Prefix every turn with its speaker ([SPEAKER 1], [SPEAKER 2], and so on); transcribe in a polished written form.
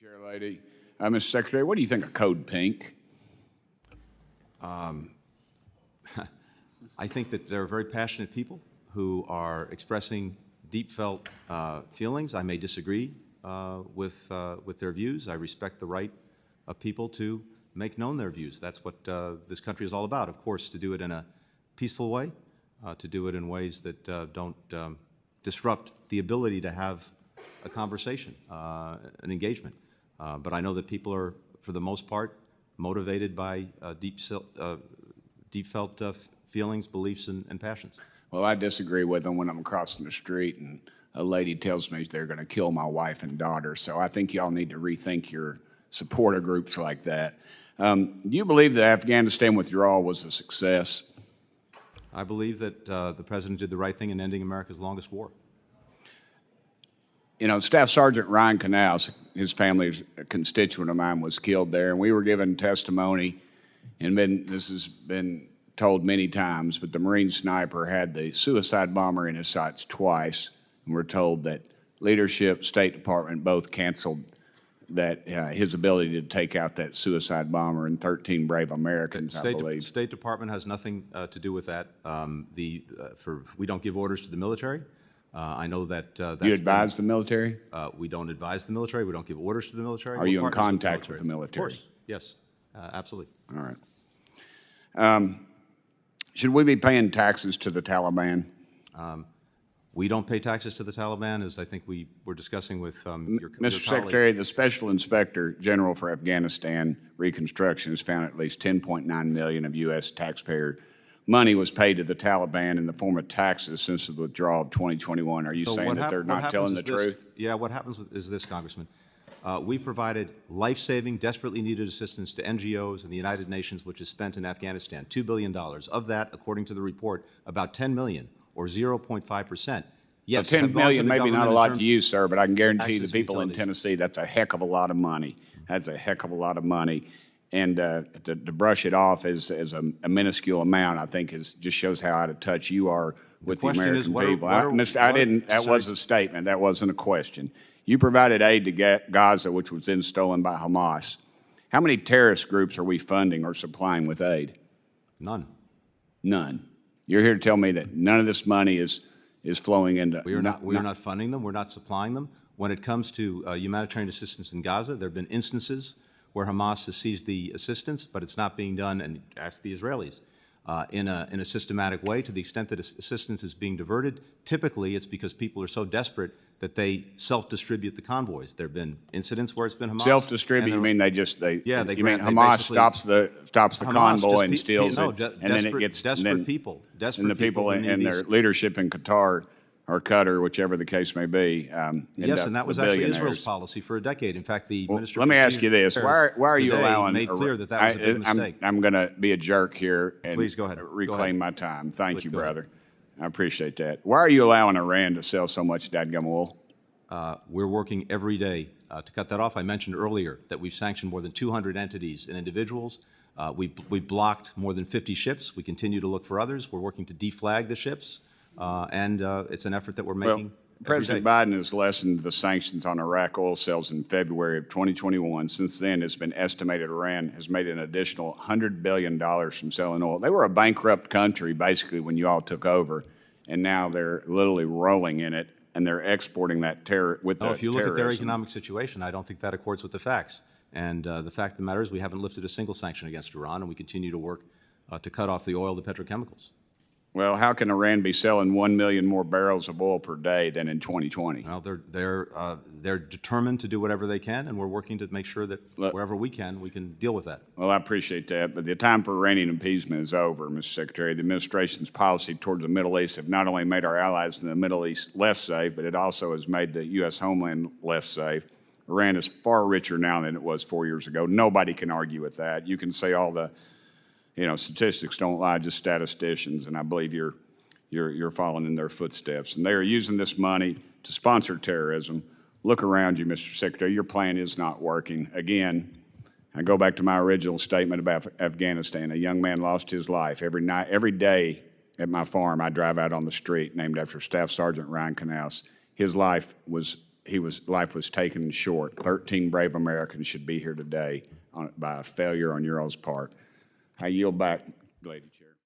[SPEAKER 1] Chair Lady. Mr. Secretary, what do you think of Code Pink?
[SPEAKER 2] I think that there are very passionate people who are expressing deep felt feelings. I may disagree with their views. I respect the right of people to make known their views. That's what this country is all about, of course, to do it in a peaceful way, to do it in ways that don't disrupt the ability to have a conversation, an engagement. But I know that people are, for the most part, motivated by deep felt feelings, beliefs, and passions.
[SPEAKER 1] Well, I disagree with them when I'm crossing the street and a lady tells me they're going to kill my wife and daughter. So I think y'all need to rethink your supporter groups like that. Do you believe the Afghanistan withdrawal was a success?
[SPEAKER 2] I believe that the President did the right thing in ending America's longest war.
[SPEAKER 1] You know, Staff Sergeant Ryan Canals, his family's a constituent of mine, was killed there, and we were given testimony, and this has been told many times, but the Marine sniper had the suicide bomber in his sights twice, and we're told that leadership, State Department both canceled that his ability to take out that suicide bomber and 13 brave Americans, I believe.
[SPEAKER 2] State Department has nothing to do with that. We don't give orders to the military. I know that that's
[SPEAKER 1] you advise the military?
[SPEAKER 2] We don't advise the military. We don't give orders to the military.
[SPEAKER 1] Are you in contact with the military?
[SPEAKER 2] Of course, yes, absolutely.
[SPEAKER 1] All right. Should we be paying taxes to the Taliban?
[SPEAKER 2] We don't pay taxes to the Taliban, as I think we were discussing with your
[SPEAKER 1] Mr. Secretary, the Special Inspector General for Afghanistan Reconstruction has found at least $10.9 million of U.S. taxpayer money was paid to the Taliban in the form of taxes since the withdrawal of 2021. Are you saying that they're not telling the truth?
[SPEAKER 2] Yeah, what happens is this, Congressman. We provided life-saving, desperately needed assistance to NGOs and the United Nations, which is spent in Afghanistan, $2 billion. Of that, according to the report, about $10 million, or 0.5%. Yes,
[SPEAKER 1] so $10 million, maybe not a lot to you, sir, but I can guarantee the people in Tennessee that's a heck of a lot of money. That's a heck of a lot of money. And to brush it off as a minuscule amount, I think just shows how out of touch you are with the American people. That was a statement. That wasn't a question. You provided aid to Gaza, which was then stolen by Hamas. How many terrorist groups are we funding or supplying with aid?
[SPEAKER 2] None.
[SPEAKER 1] None. You're here to tell me that none of this money is flowing into...
[SPEAKER 2] We are not funding them. We're not supplying them. When it comes to humanitarian assistance in Gaza, there have been instances where Hamas has seized the assistance, but it's not being done, and ask the Israelis, in a systematic way. To the extent that assistance is being diverted, typically it's because people are so desperate that they self-distribute the convoys. There have been incidents where it's been Hamas.
[SPEAKER 1] Self-distribute? You mean you mean Hamas stops the
[SPEAKER 2] Hamas
[SPEAKER 1] convoy and steals
[SPEAKER 2] it,
[SPEAKER 1] and then it gets
[SPEAKER 2] desperate people.
[SPEAKER 1] And the people in their leadership in Qatar or Qatar, whichever the case may be.
[SPEAKER 2] Yes, and that was actually Israel's policy for a decade. In fact, the Minister
[SPEAKER 1] let me ask you this: Why are you allowing?
[SPEAKER 2] Made clear that was a big mistake.
[SPEAKER 1] I'm going to be a jerk here and
[SPEAKER 2] please go ahead.
[SPEAKER 1] Reclaim my time. Thank you, brother. I appreciate that. Why are you allowing Iran to sell so much dadgum oil?
[SPEAKER 2] We're working every day to cut that off. I mentioned earlier that we've sanctioned more than 200 entities and individuals. We blocked more than 50 ships. We continue to look for others. We're working to deflag the ships, and it's an effort that we're making.
[SPEAKER 1] Well, President Biden has lessened the sanctions on Iraq oil sales in February of 2021. Since then, it's been estimated Iran has made an additional $100 billion from selling oil. They were a bankrupt country, basically, when you all took over, and now they're literally rolling in it, and they're exporting that terror with
[SPEAKER 2] if you look at their economic situation, I don't think that accords with the facts. And the fact of the matter is we haven't lifted a single sanction against Iran, and we continue to work to cut off the oil, the petrochemicals.
[SPEAKER 1] Well, how can Iran be selling 1 million more barrels of oil per day than in 2020?
[SPEAKER 2] Well, they're determined to do whatever they can, and we're working to make sure that wherever we can deal with that.
[SPEAKER 1] Well, I appreciate that, but the time for Iranian appeasement is over, Mr. Secretary. The administration's policy towards the Middle East have not only made our allies in the Middle East less safe, but it also has made the U.S. homeland less safe. Iran is far richer now than it was 4 years ago. Nobody can argue with that. You can say all the statistics don't lie, just statisticians, and I believe you're following in their footsteps. And they are using this money to sponsor terrorism. Look around you, Mr. Secretary. Your plan is not working. Again, I go back to my original statement about Afghanistan. A young man lost his life. Every day at my farm, I drive out on the street named after Staff Sergeant Ryan Canals. His life was life was taken short. 13 brave Americans should be here today by a failure on your all's part. I yield back, Lady Chair.